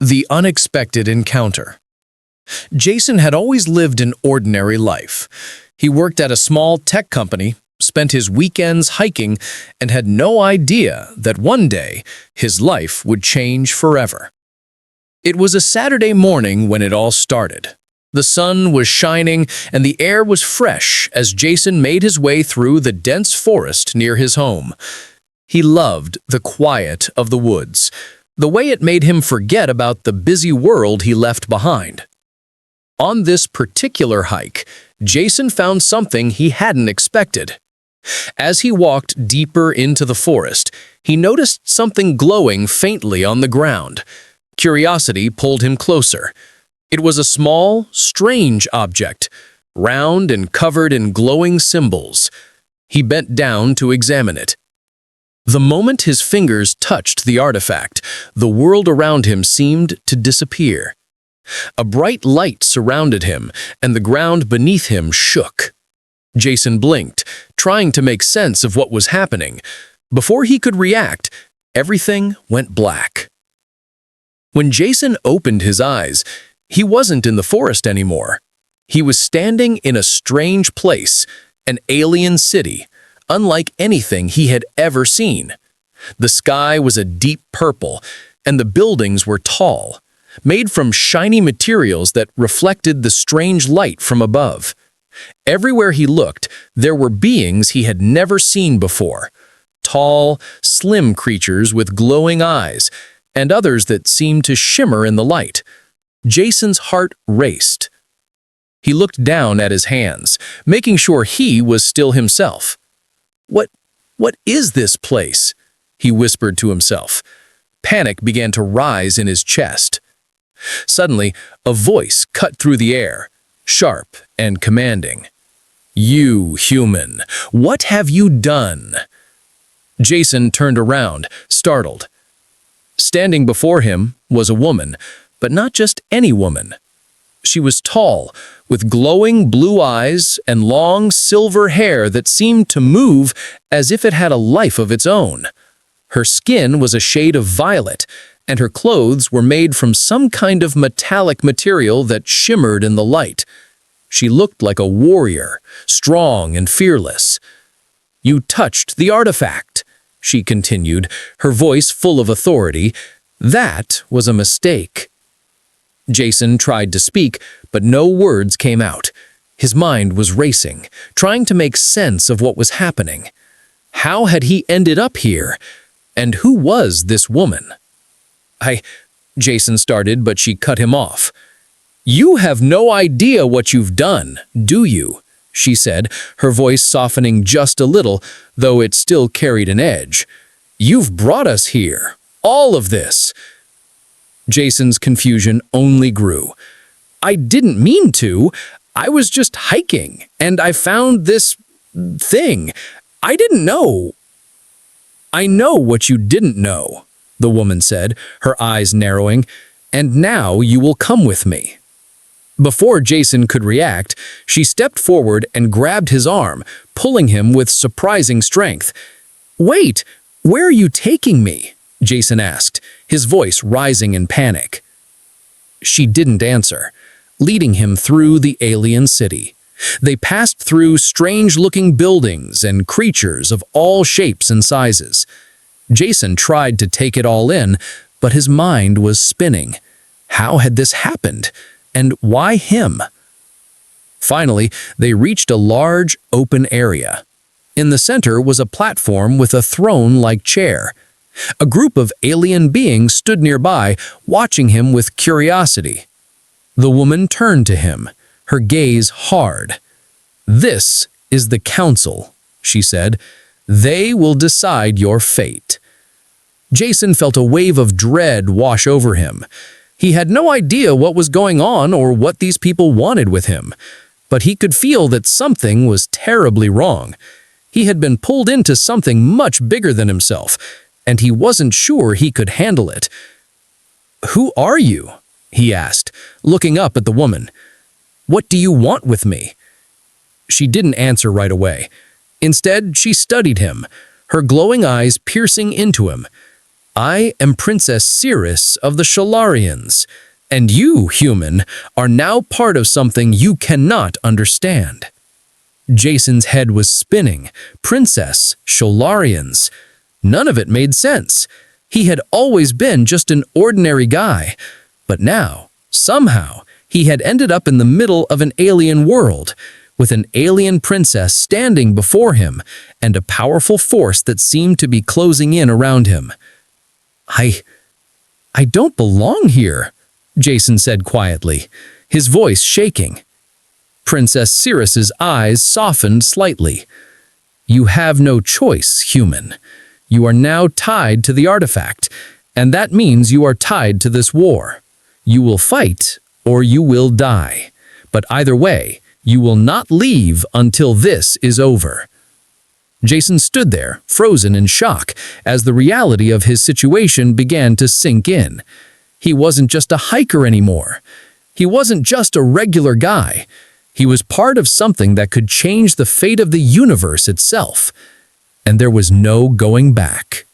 The unexpected encounter. Jason had always lived an ordinary life. He worked at a small tech company, spent his weekends hiking, and had no idea that one day his life would change forever. It was a Saturday morning when it all started. The sun was shining and the air was fresh as Jason made his way through the dense forest near his home. He loved the quiet of the woods, the way it made him forget about the busy world he left behind. On this particular hike, Jason found something he hadn't expected. As he walked deeper into the forest, he noticed something glowing faintly on the ground. Curiosity pulled him closer. It was a small, strange object, round and covered in glowing symbols. He bent down to examine it. The moment his fingers touched the artifact, the world around him seemed to disappear. A bright light surrounded him, and the ground beneath him shook. Jason blinked, trying to make sense of what was happening. Before he could react, everything went black. When Jason opened his eyes, he wasn't in the forest anymore. He was standing in a strange place, an alien city, unlike anything he had ever seen. The sky was a deep purple, and the buildings were tall, made from shiny materials that reflected the strange light from above. Everywhere he looked, there were beings he had never seen before. Tall, slim creatures with glowing eyes, and others that seemed to shimmer in the light. Jason's heart raced. He looked down at his hands, making sure he was still himself. What is this place?" he whispered to himself. Panic began to rise in his chest. Suddenly, a voice cut through the air, sharp and commanding. "You, human, what have you done?" Jason turned around, startled. Standing before him was a woman, but not just any woman. She was tall, with glowing blue eyes and long silver hair that seemed to move as if it had a life of its own. Her skin was a shade of violet, and her clothes were made from some kind of metallic material that shimmered in the light. She looked like a warrior, strong and fearless. "You touched the artifact," she continued, her voice full of authority. "That was a mistake." Jason tried to speak, but no words came out. His mind was racing, trying to make sense of what was happening. How had he ended up here? And who was this woman? Jason started, but she cut him off. "You have no idea what you've done, do you?" she said, her voice softening just a little, though it still carried an edge. "You've brought us here, all of this." Jason's confusion only grew. "I didn't mean to. I was just hiking, and I found this thing. I didn't know." "I know what you didn't know," the woman said, her eyes narrowing, "and now you will come with me." Before Jason could react, she stepped forward and grabbed his arm, pulling him with surprising strength. "Wait, where are you taking me?" Jason asked, his voice rising in panic. She didn't answer, leading him through the alien city. They passed through strange-looking buildings and creatures of all shapes and sizes. Jason tried to take it all in, but his mind was spinning. How had this happened? And why him? Finally, they reached a large, open area. In the center was a platform with a throne-like chair. A group of alien beings stood nearby, watching him with curiosity. The woman turned to him, her gaze hard. "This is the council," she said. "They will decide your fate." Jason felt a wave of dread wash over him. He had no idea what was going on or what these people wanted with him, but he could feel that something was terribly wrong. He had been pulled into something much bigger than himself, and he wasn't sure he could handle it. "Who are you?" he asked, looking up at the woman. "What do you want with me?" She didn't answer right away. Instead, she studied him, her glowing eyes piercing into him. I am Princess Cirrus of the Sholarians, and you, human, are now part of something you cannot understand." Jason's head was spinning. Princess, Sholarians. None of it made sense. He had always been just an ordinary guy. But now, somehow, he had ended up in the middle of an alien world, with an alien princess standing before him and a powerful force that seemed to be closing in around him. I don't belong here," Jason said quietly, his voice shaking. Princess Cirrus's eyes softened slightly. "You have no choice, human. You are now tied to the artifact, and that means you are tied to this war. You will fight or you will die. But either way, you will not leave until this is over." Jason stood there, frozen in shock, as the reality of his situation began to sink in. He wasn't just a hiker anymore. He wasn't just a regular guy. He was part of something that could change the fate of the universe itself. And there was no going back.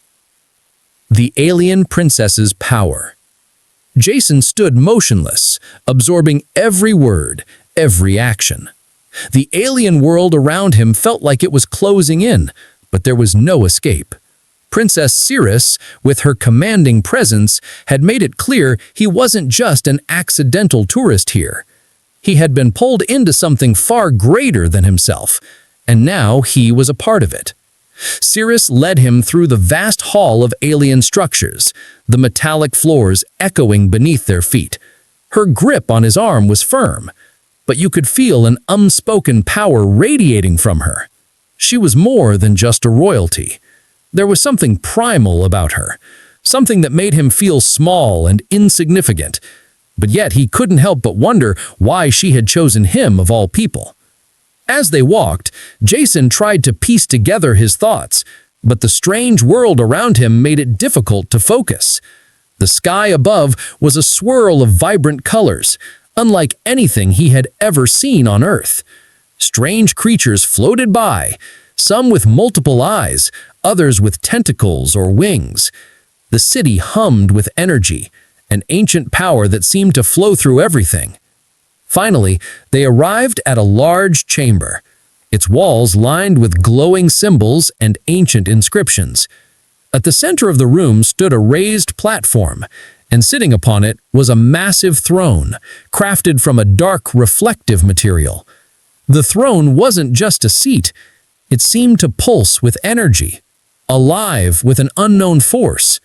The alien princess's power. Jason stood motionless, absorbing every word, every action. The alien world around him felt like it was closing in, but there was no escape. Princess Cirrus, with her commanding presence, had made it clear he wasn't just an accidental tourist here. He had been pulled into something far greater than himself, and now he was a part of it. Cirrus led him through the vast hall of alien structures, the metallic floors echoing beneath their feet. Her grip on his arm was firm, but you could feel an unspoken power radiating from her. She was more than just a royalty. There was something primal about her, something that made him feel small and insignificant, but yet he couldn't help but wonder why she had chosen him of all people. As they walked, Jason tried to piece together his thoughts, but the strange world around him made it difficult to focus. The sky above was a swirl of vibrant colors, unlike anything he had ever seen on Earth. Strange creatures floated by, some with multiple eyes, others with tentacles or wings. The city hummed with energy, an ancient power that seemed to flow through everything. Finally, they arrived at a large chamber, its walls lined with glowing symbols and ancient inscriptions. At the center of the room stood a raised platform, and sitting upon it was a massive throne, crafted from a dark, reflective material. The throne wasn't just a seat. It seemed to pulse with energy, alive with an unknown force.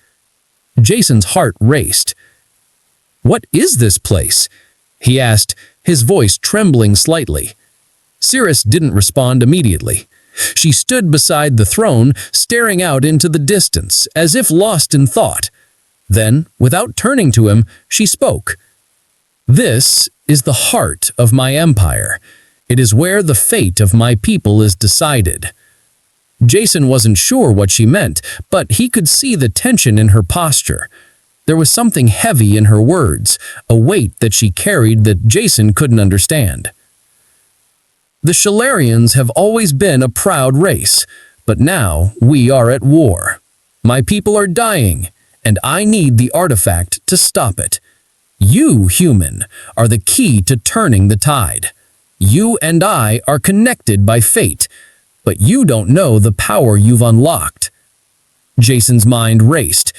Jason's heart raced. "What is this place?" he asked, his voice trembling slightly. Cirrus didn't respond immediately. She stood beside the throne, staring out into the distance, as if lost in thought. Then, without turning to him, she spoke. "This is the heart of my empire. It is where the fate of my people is decided." Jason wasn't sure what she meant, but he could see the tension in her posture. There was something heavy in her words, a weight that she carried that Jason couldn't understand. "The Sholarians have always been a proud race, but now we are at war. My people are dying, and I need the artifact to stop it. You, human, are the key to turning the tide. You and I are connected by fate, but you don't know the power you've unlocked." Jason's mind raced.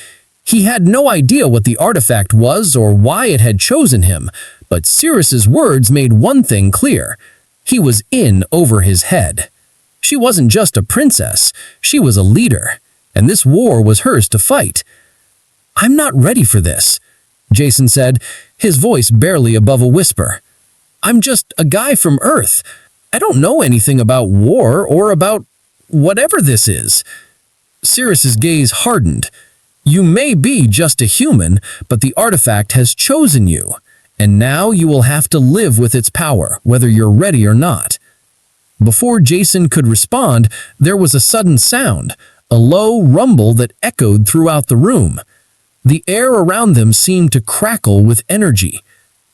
He had no idea what the artifact was or why it had chosen him, but Cirrus's words made one thing clear. He was in over his head. She wasn't just a princess, she was a leader, and this war was hers to fight. "I'm not ready for this," Jason said, his voice barely above a whisper. "I'm just a guy from Earth. I don't know anything about war or about whatever this is." Cirrus's gaze hardened. "You may be just a human, but the artifact has chosen you, and now you will have to live with its power, whether you're ready or not." Before Jason could respond, there was a sudden sound, a low rumble that echoed throughout the room. The air around them seemed to crackle with energy.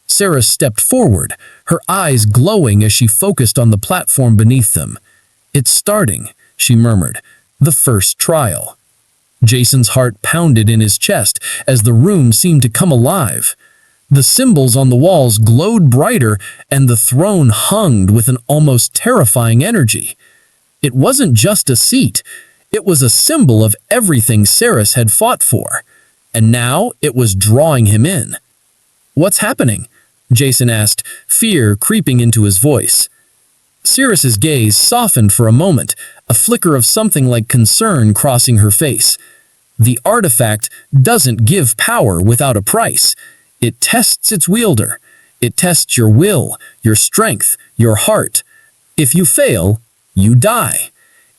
Sarah stepped forward, her eyes glowing as she focused on the platform beneath them. "It's starting," she murmured, "the first trial." Jason's heart pounded in his chest as the room seemed to come alive. The symbols on the walls glowed brighter, and the throne hung with an almost terrifying energy. It wasn't just a seat, it was a symbol of everything Ceres had fought for, and now it was drawing him in. "What's happening?" Jason asked, fear creeping into his voice. Ceres's gaze softened for a moment, a flicker of something like concern crossing her face. The artifact doesn't give power without a price. It tests its wielder. It tests your will, your strength, your heart. If you fail, you die.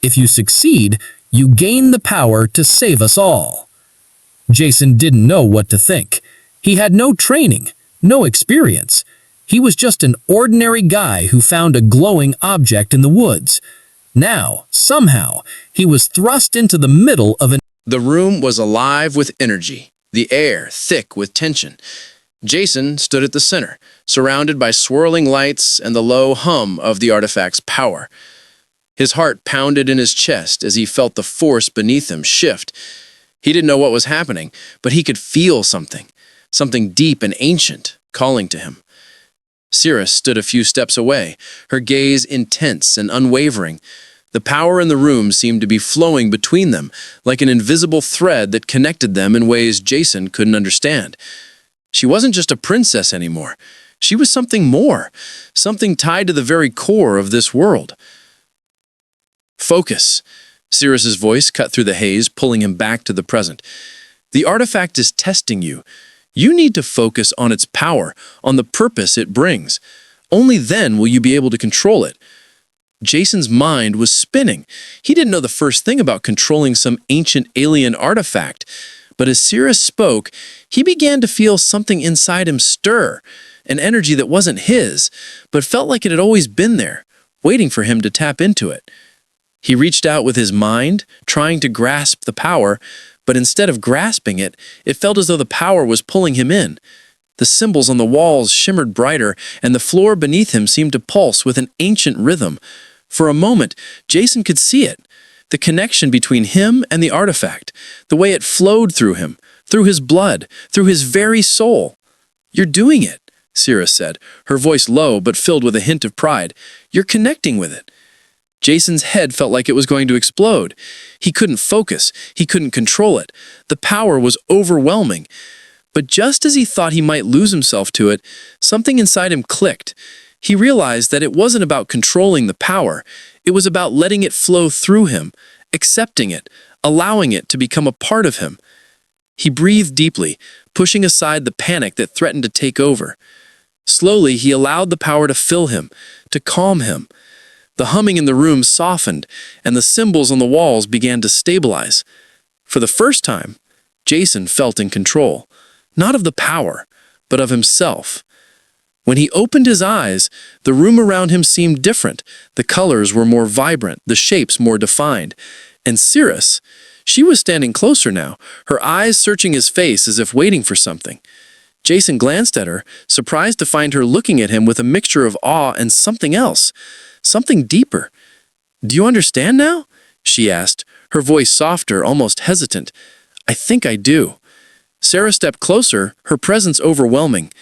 If you succeed, you gain the power to save us all. Jason didn't know what to think. He had no training, no experience. He was just an ordinary guy who found a glowing object in the woods. Now, somehow, he was thrust into the middle of an... The room was alive with energy, the air thick with tension. Jason stood at the center, surrounded by swirling lights and the low hum of the artifact's power. His heart pounded in his chest as he felt the force beneath him shift. He didn't know what was happening, but he could feel something deep and ancient, calling to him. Ceres stood a few steps away, her gaze intense and unwavering. The power in the room seemed to be flowing between them, like an invisible thread that connected them in ways Jason couldn't understand. She wasn't just a princess anymore. She was something more, something tied to the very core of this world. "Focus." Ceres's voice cut through the haze, pulling him back to the present. "The artifact is testing you. You need to focus on its power, on the purpose it brings. Only then will you be able to control it." Jason's mind was spinning. He didn't know the first thing about controlling some ancient alien artifact. But as Ceres spoke, he began to feel something inside him stir, an energy that wasn't his, but felt like it had always been there, waiting for him to tap into it. He reached out with his mind, trying to grasp the power, but instead of grasping it, it felt as though the power was pulling him in. The symbols on the walls shimmered brighter, and the floor beneath him seemed to pulse with an ancient rhythm. For a moment, Jason could see it, the connection between him and the artifact, the way it flowed through him, through his blood, through his very soul. "You're doing it," Ceres said, her voice low but filled with a hint of pride. "You're connecting with it." Jason's head felt like it was going to explode. He couldn't focus. He couldn't control it. The power was overwhelming. But just as he thought he might lose himself to it, something inside him clicked. He realized that it wasn't about controlling the power. It was about letting it flow through him, accepting it, allowing it to become a part of him. He breathed deeply, pushing aside the panic that threatened to take over. Slowly, he allowed the power to fill him, to calm him. The humming in the room softened, and the symbols on the walls began to stabilize. For the first time, Jason felt in control, not of the power, but of himself. When he opened his eyes, the room around him seemed different. The colors were more vibrant, the shapes more defined. And Ceres, she was standing closer now, her eyes searching his face as if waiting for something. Jason glanced at her, surprised to find her looking at him with a mixture of awe and something else, something deeper. "Do you understand now?" she asked, her voice softer, almost hesitant. "I think I do." Sarah stepped closer, her presence overwhelming.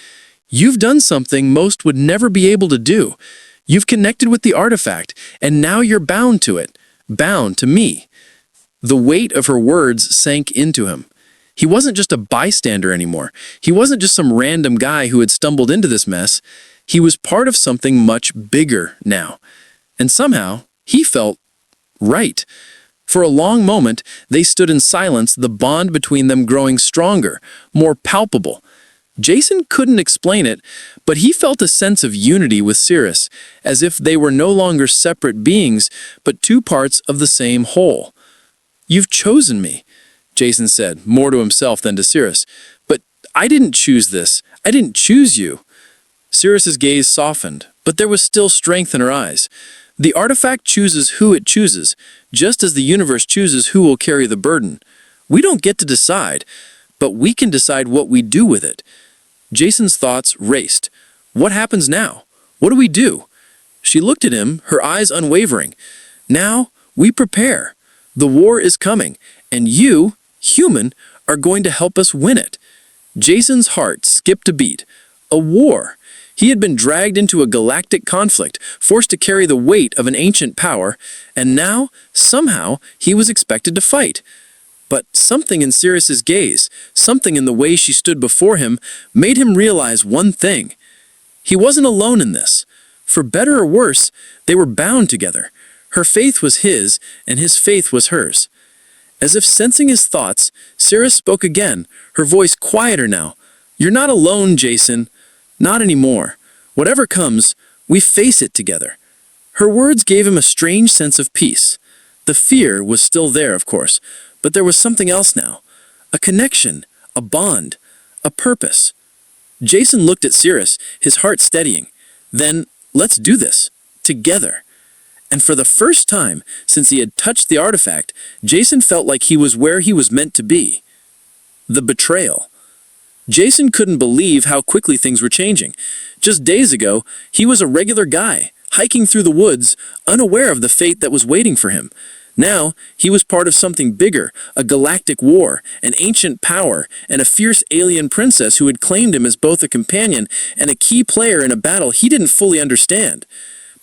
"You've done something most would never be able to do. You've connected with the artifact, and now you're bound to it, bound to me." The weight of her words sank into him. He wasn't just a bystander anymore. He wasn't just some random guy who had stumbled into this mess. He was part of something much bigger now. And somehow, he felt right. For a long moment, they stood in silence, the bond between them growing stronger, more palpable. Jason couldn't explain it, but he felt a sense of unity with Ceres, as if they were no longer separate beings, but two parts of the same whole. "You've chosen me," Jason said, more to himself than to Ceres. "But I didn't choose this. I didn't choose you." Ceres's gaze softened, but there was still strength in her eyes. "The artifact chooses who it chooses, just as the universe chooses who will carry the burden. We don't get to decide, but we can decide what we do with it." Jason's thoughts raced. What happens now? What do we do? She looked at him, her eyes unwavering. "Now, we prepare. The war is coming, and you human, are going to help us win it. Jason's heart skipped a beat. A war. He had been dragged into a galactic conflict, forced to carry the weight of an ancient power, and now, somehow, he was expected to fight. But something in Sirius's gaze, something in the way she stood before him, made him realize one thing. He wasn't alone in this. For better or worse, they were bound together. Her faith was his, and his faith was hers. As if sensing his thoughts, Sirius spoke again, her voice quieter now. "You're not alone, Jason. Not anymore. Whatever comes, we face it together." Her words gave him a strange sense of peace. The fear was still there, of course, but there was something else now. A connection, a bond, a purpose. Jason looked at Sirius, his heart steadying. "Then, let's do this. Together." And for the first time since he had touched the artifact, Jason felt like he was where he was meant to be. The betrayal. Jason couldn't believe how quickly things were changing. Just days ago, he was a regular guy, hiking through the woods, unaware of the fate that was waiting for him. Now, he was part of something bigger, a galactic war, an ancient power, and a fierce alien princess who had claimed him as both a companion and a key player in a battle he didn't fully understand.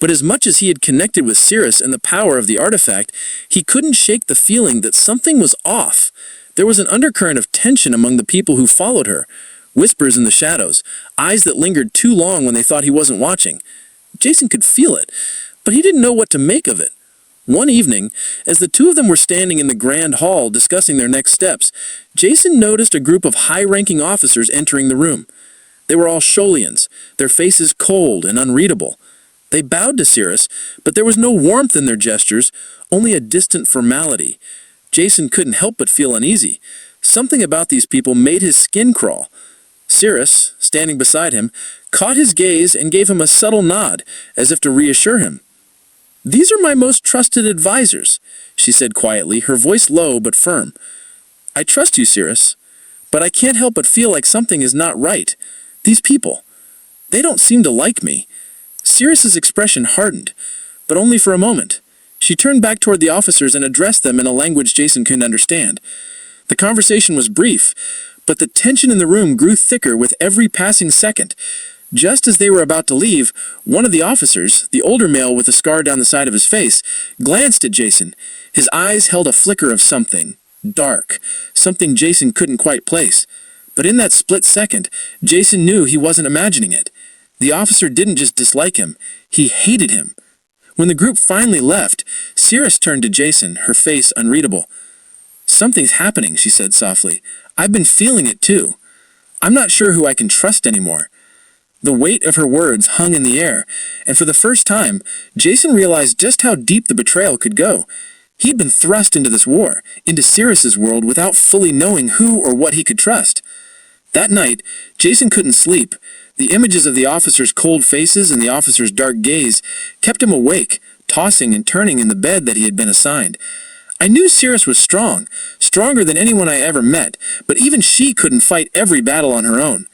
But as much as he had connected with Sirius and the power of the artifact, he couldn't shake the feeling that something was off. There was an undercurrent of tension among the people who followed her. Whispers in the shadows, eyes that lingered too long when they thought he wasn't watching. Jason could feel it, but he didn't know what to make of it. One evening, as the two of them were standing in the grand hall discussing their next steps, Jason noticed a group of high-ranking officers entering the room. They were all Sholians, their faces cold and unreadable. They bowed to Sirius, but there was no warmth in their gestures, only a distant formality. Jason couldn't help but feel uneasy. Something about these people made his skin crawl. Sirius, standing beside him, caught his gaze and gave him a subtle nod, as if to reassure him. "These are my most trusted advisors," she said quietly, her voice low but firm. "I trust you, Sirius, but I can't help but feel like something is not right. These people, they don't seem to like me." Sirius's expression hardened, but only for a moment. She turned back toward the officers and addressed them in a language Jason couldn't understand. The conversation was brief, but the tension in the room grew thicker with every passing second. Just as they were about to leave, one of the officers, the older male with a scar down the side of his face, glanced at Jason. His eyes held a flicker of something dark, something Jason couldn't quite place. But in that split second, Jason knew he wasn't imagining it. The officer didn't just dislike him, he hated him. When the group finally left, Sirius turned to Jason, her face unreadable. "Something's happening," she said softly. "I've been feeling it too. I'm not sure who I can trust anymore." The weight of her words hung in the air, and for the first time, Jason realized just how deep the betrayal could go. He'd been thrust into this war, into Sirius's world, without fully knowing who or what he could trust. That night, Jason couldn't sleep. The images of the officers' cold faces and the officers' dark gaze kept him awake, tossing and turning in the bed that he had been assigned. I knew Sirius was strong, stronger than anyone I ever met, but even she couldn't fight every battle on her own.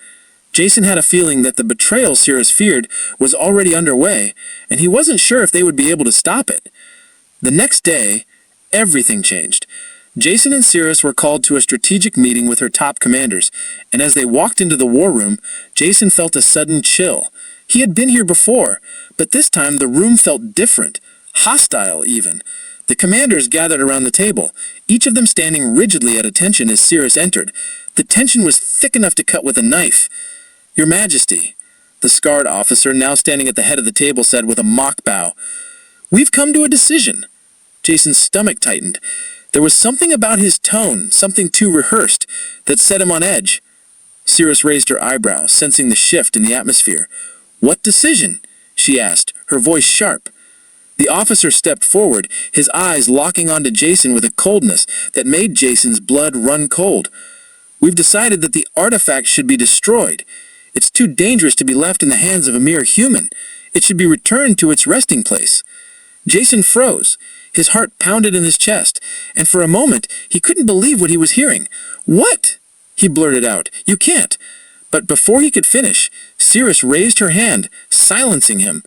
Jason had a feeling that the betrayal Sirius feared was already underway, and he wasn't sure if they would be able to stop it. The next day, everything changed. Jason and Sirius were called to a strategic meeting with her top commanders, and as they walked into the war room, Jason felt a sudden chill. He had been here before, but this time the room felt different, hostile even. The commanders gathered around the table, each of them standing rigidly at attention as Sirius entered. The tension was thick enough to cut with a knife. "Your Majesty," the scarred officer, now standing at the head of the table, said with a mock bow. "We've come to a decision." Jason's stomach tightened. There was something about his tone, something too rehearsed, that set him on edge. Sirius raised her eyebrows, sensing the shift in the atmosphere. "What decision?" she asked, her voice sharp. The officer stepped forward, his eyes locking onto Jason with a coldness that made Jason's blood run cold. "We've decided that the artifact should be destroyed. It's too dangerous to be left in the hands of a mere human. It should be returned to its resting place." Jason froze. His heart pounded in his chest, and for a moment he couldn't believe what he was hearing. "What?" he blurted out. "You can't." But before he could finish, Sirius raised her hand, silencing him.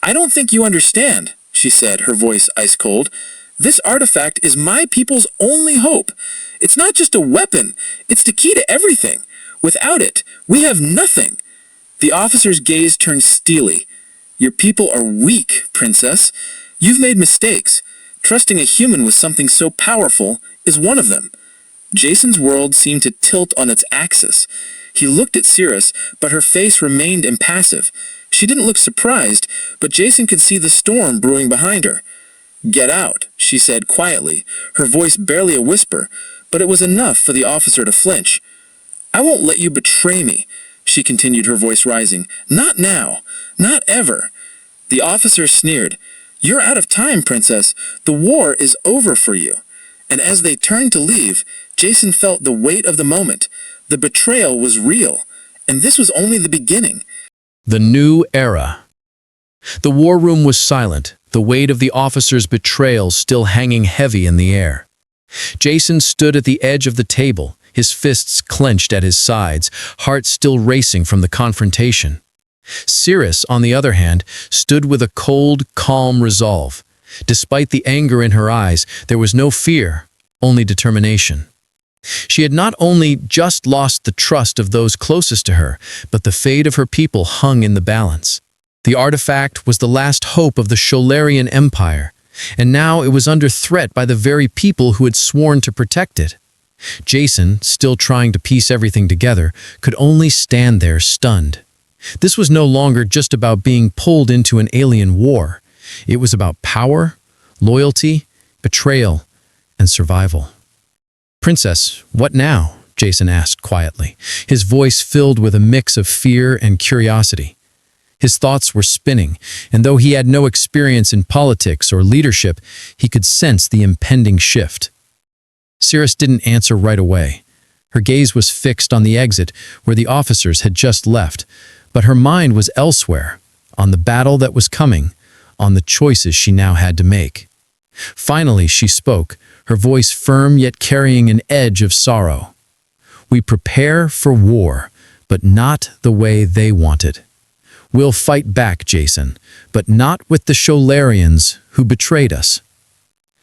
"I don't think you understand," she said, her voice ice cold. This artifact is my people's only hope. It's not just a weapon, it's the key to everything. Without it, we have nothing." The officer's gaze turned steely. "Your people are weak, Princess. You've made mistakes. Trusting a human with something so powerful is one of them." Jason's world seemed to tilt on its axis. He looked at Cirrus, but her face remained impassive. She didn't look surprised, but Jason could see the storm brewing behind her. "Get out," she said quietly, her voice barely a whisper, but it was enough for the officer to flinch. "I won't let you betray me," she continued, her voice rising. "Not now. Not ever." The officer sneered. "You're out of time, Princess. The war is over for you." And as they turned to leave, Jason felt the weight of the moment. The betrayal was real, and this was only the beginning. The new era. The war room was silent, the weight of the officer's betrayal still hanging heavy in the air. Jason stood at the edge of the table, his fists clenched at his sides, heart still racing from the confrontation. Cirrus, on the other hand, stood with a cold, calm resolve. Despite the anger in her eyes, there was no fear, only determination. She had not only just lost the trust of those closest to her, but the fate of her people hung in the balance. The artifact was the last hope of the Sholarian Empire, and now it was under threat by the very people who had sworn to protect it. Jason, still trying to piece everything together, could only stand there stunned. This was no longer just about being pulled into an alien war. It was about power, loyalty, betrayal, and survival. "Princess, what now?" Jason asked quietly, his voice filled with a mix of fear and curiosity. His thoughts were spinning, and though he had no experience in politics or leadership, he could sense the impending shift. Cirrus didn't answer right away. Her gaze was fixed on the exit where the officers had just left, but her mind was elsewhere, on the battle that was coming, on the choices she now had to make. Finally, she spoke, her voice firm yet carrying an edge of sorrow. "We prepare for war, but not the way they wanted. We'll fight back, Jason, but not with the Sholarians who betrayed us."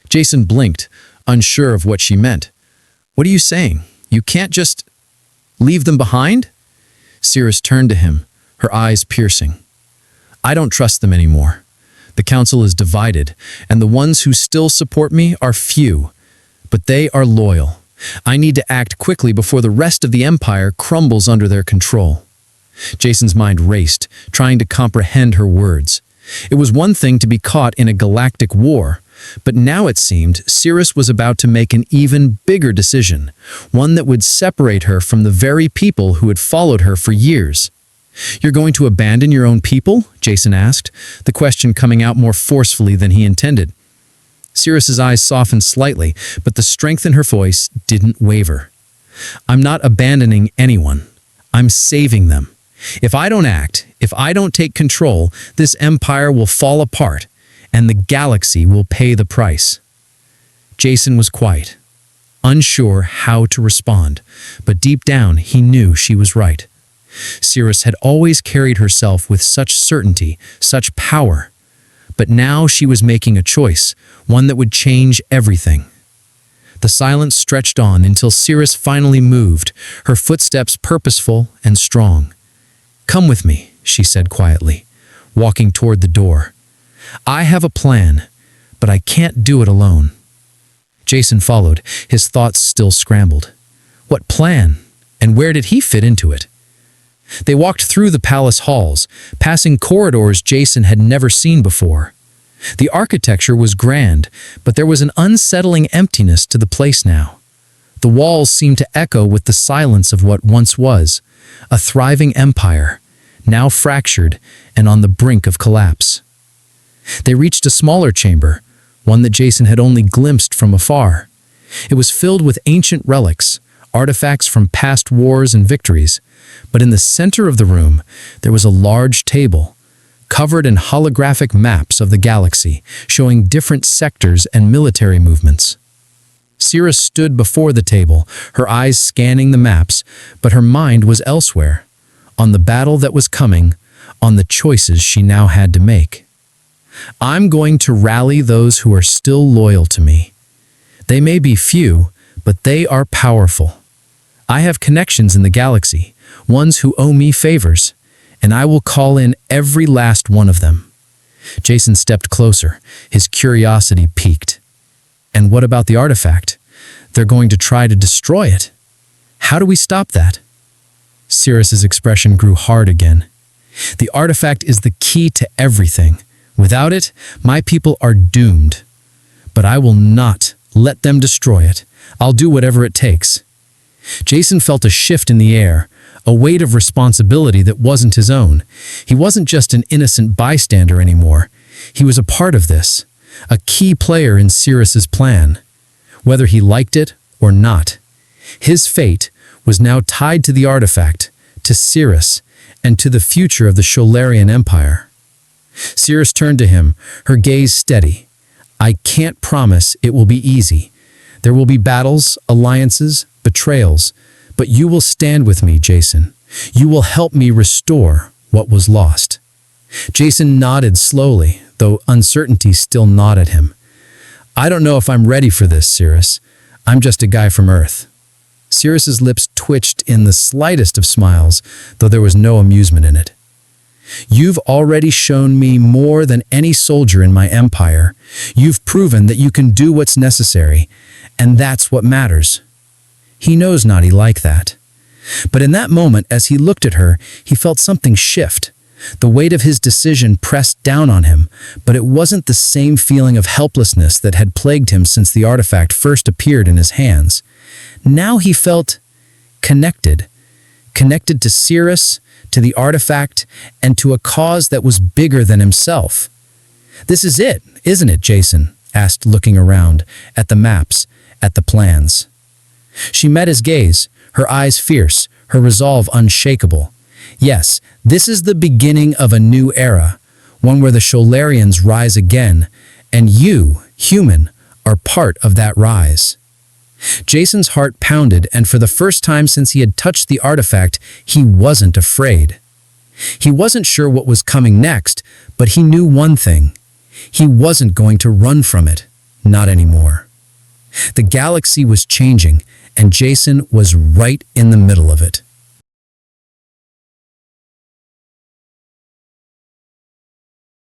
Jason blinked, unsure of what she meant. "What are you saying? You can't just leave them behind?" Cirrus turned to him, her eyes piercing. "I don't trust them anymore. The council is divided, and the ones who still support me are few, but they are loyal. I need to act quickly before the rest of the empire crumbles under their control." Jason's mind raced, trying to comprehend her words. It was one thing to be caught in a galactic war, but now it seemed Cirrus was about to make an even bigger decision, one that would separate her from the very people who had followed her for years. "You're going to abandon your own people?" Jason asked, the question coming out more forcefully than he intended. Cirrus's eyes softened slightly, but the strength in her voice didn't waver. "I'm not abandoning anyone. I'm saving them. If I don't act, if I don't take control, this empire will fall apart, and the galaxy will pay the price." Jason was quiet, unsure how to respond, but deep down he knew she was right. Cirrus had always carried herself with such certainty, such power, but now she was making a choice, one that would change everything. The silence stretched on until Cirrus finally moved, her footsteps purposeful and strong. "Come with me," she said quietly, walking toward the door. "I have a plan, but I can't do it alone." Jason followed, his thoughts still scrambled. What plan? And where did he fit into it? They walked through the palace halls, passing corridors Jason had never seen before. The architecture was grand, but there was an unsettling emptiness to the place now. The walls seemed to echo with the silence of what once was, a thriving empire, now fractured and on the brink of collapse. They reached a smaller chamber, one that Jason had only glimpsed from afar. It was filled with ancient relics, artifacts from past wars and victories, but in the center of the room there was a large table, covered in holographic maps of the galaxy, showing different sectors and military movements. Cirrus stood before the table, her eyes scanning the maps, but her mind was elsewhere, on the battle that was coming, on the choices she now had to make. I'm going to rally those who are still loyal to me. They may be few, but they are powerful. I have connections in the galaxy, ones who owe me favors, and I will call in every last one of them." Jason stepped closer, his curiosity piqued. "And what about the artifact? They're going to try to destroy it. How do we stop that?" Cirrus's expression grew hard again. "The artifact is the key to everything. Without it, my people are doomed. But I will not let them destroy it. I'll do whatever it takes." Jason felt a shift in the air, a weight of responsibility that wasn't his own. He wasn't just an innocent bystander anymore. He was a part of this, a key player in Cirrus's plan. Whether he liked it or not, his fate was now tied to the artifact, to Cirrus, and to the future of the Sholarian Empire. Cirrus turned to him, her gaze steady. "I can't promise it will be easy. There will be battles, alliances, betrayals, but you will stand with me, Jason. You will help me restore what was lost." Jason nodded slowly, though uncertainty still gnawed at him. "I don't know if I'm ready for this, Cirrus. I'm just a guy from Earth." Cirrus's lips twitched in the slightest of smiles, though there was no amusement in it. "You've already shown me more than any soldier in my empire. You've proven that you can do what's necessary, and that's what matters." He knows Naughty like that. But in that moment, as he looked at her, he felt something shift. The weight of his decision pressed down on him, but it wasn't the same feeling of helplessness that had plagued him since the artifact first appeared in his hands. Now he felt connected to Cirrus, to the artifact, and to a cause that was bigger than himself. "This is it, isn't it, Jason?" asked, looking around, at the maps, at the plans. She met his gaze, her eyes fierce, her resolve unshakable. "Yes, this is the beginning of a new era, one where the Sholarians rise again, and you, human, are part of that rise." Jason's heart pounded, and for the first time since he had touched the artifact, he wasn't afraid. He wasn't sure what was coming next, but he knew one thing. He wasn't going to run from it, not anymore. The galaxy was changing, and Jason was right in the middle of it.